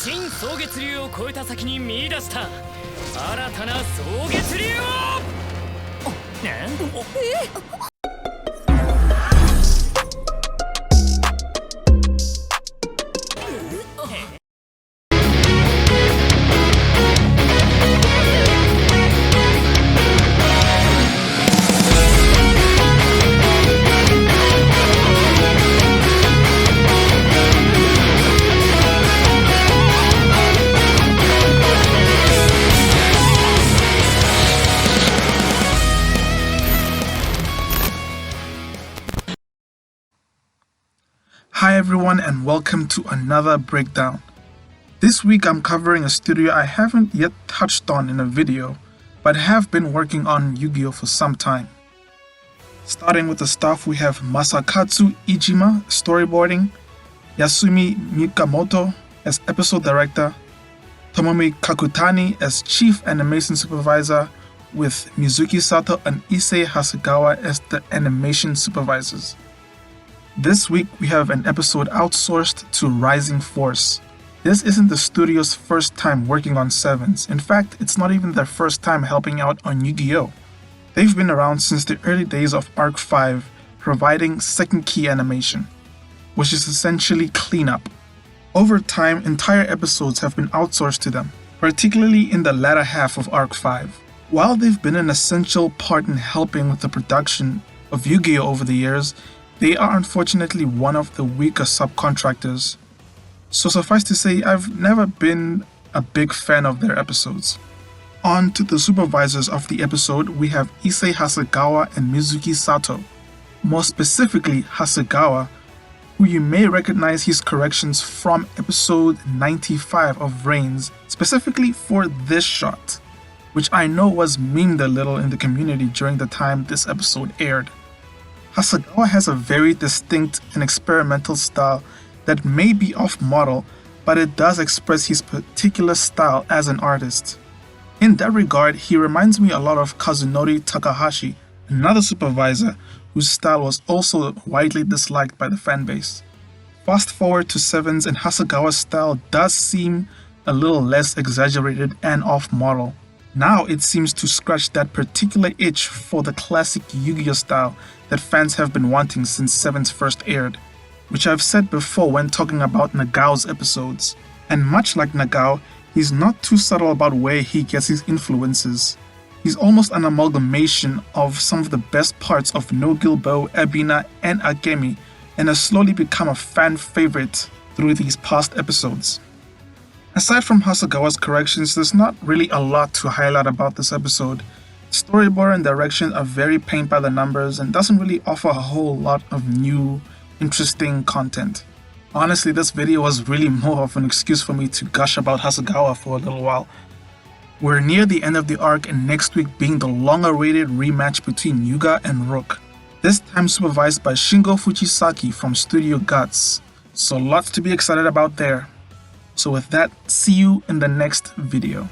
新草月流を超えた先に見出した新たな草月流をHi everyone and welcome to another breakdown. This week I'm covering a studio I haven't yet touched on in a video, but have been working on Yu-Gi-Oh for some time. Starting with the staff, we have Masakatsu Iijima storyboarding, Yasumi Mikamoto as episode director, Tomomi Kakutani as chief animation supervisor, with Mizuki Sato and Issei Hasegawa as the animation supervisors. This week we have an episode outsourced to Rising Force. This isn't the studio's first time working on SEVENS. In fact, it's not even their first time helping out on Yu-Gi-Oh! They've been around since the early days of Arc 5, providing second key animation, which is essentially cleanup. Over time, entire episodes have been outsourced to them, particularly in the latter half of Arc 5. While they've been an essential part in helping with the production of Yu-Gi-Oh! Over the years, they are unfortunately one of the weaker subcontractors. So suffice to say, I've never been a big fan of their episodes. On to the supervisors of the episode, we have Issei Hasegawa and Mizuki Sato. More specifically, Hasegawa, who you may recognize his corrections from episode 95 of Reigns, specifically for this shot, which I know was memed a little in the community during the time this episode aired. Hasegawa has a very distinct and experimental style that may be off-model, but it does express his particular style as an artist. In that regard, he reminds me a lot of Kazunori Takahashi, another supervisor whose style was also widely disliked by the fanbase. Fast forward to SEVENS and Hasegawa's style does seem a little less exaggerated and off-model. Now it seems to scratch that particular itch for the classic Yu-Gi-Oh style that fans have been wanting since SEVENS first aired, which I've said before when talking about Nagao's episodes. And much like Nagao, he's not too subtle about where he gets his influences. He's almost an amalgamation of some of the best parts of No Gilbo, Abina, and Akemi, and has slowly become a fan favorite through these past episodes. Aside from Hasegawa's corrections, there's not really a lot to highlight about this episode. Storyboard and direction are very paint by the numbers and doesn't really offer a whole lot of new, interesting content. Honestly, this video was really more of an excuse for me to gush about Hasegawa for a little while. We're near the end of the arc, and next week being the long-awaited rematch between Yuga and Rook, this time supervised by Shingo Fujisaki from Studio Guts. So lots to be excited about there. So with that, see you in the next video.